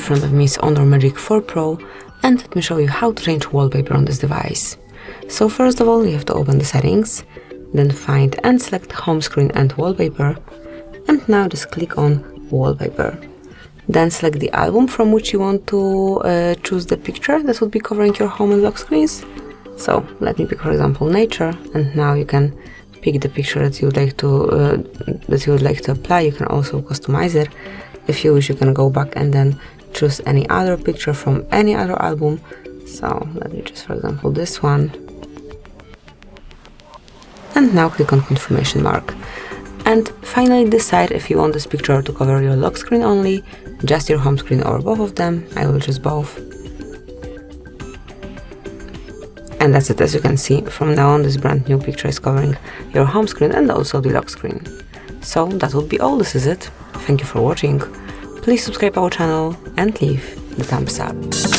front of me is HONOR Magic4 Pro, and let me show you how to change wallpaper on this device. So first of all, you have to open the settings, then find and select home screen and wallpaper, and now just click on wallpaper. Then select the album from which you want to choose the picture that would be covering your home and lock screens. So let me pick, for example, nature, and now you can pick the picture that you would like to apply. You can also customize it. If you wish, you can go back and then choose any other picture from any other album. So let me choose, for example, this one. And now click on confirmation mark. And finally decide if you want this picture to cover your lock screen only, just your home screen, or both of them. I will choose both. And that's it. As you can see, from now on this brand new picture is covering your home screen and also the lock screen. So that would be all. This is it. Thank you for watching. Please subscribe our channel and leave the thumbs up.